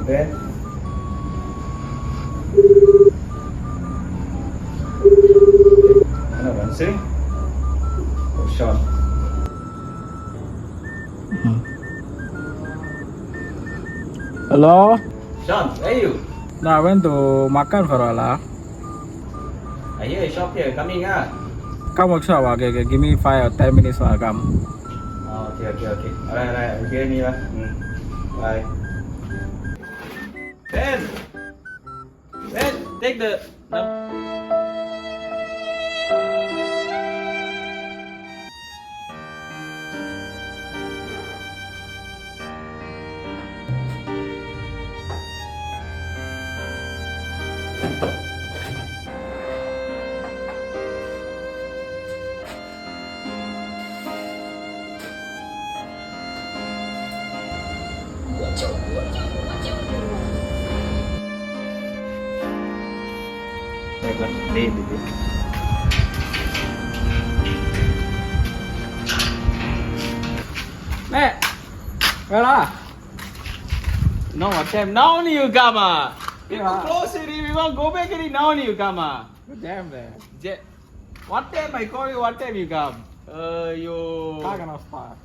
Ben. Ano ba? Sing? Oh, Sean. Hello? Sean, where are you? No, I went to makan for a while. I hear a shop here coming Come workshop, okay, give me 5 or 10 minutes so I come. Oh, okay. Alright, okay ni lah. Bye. Ben, take the. Baiklah, đi. Mẹ! Where là? No, what time? Now only you come We Yeah. go close already. We want go back already. Now only you come Damn there. What time I call you? What time you come? You. Car cannot start.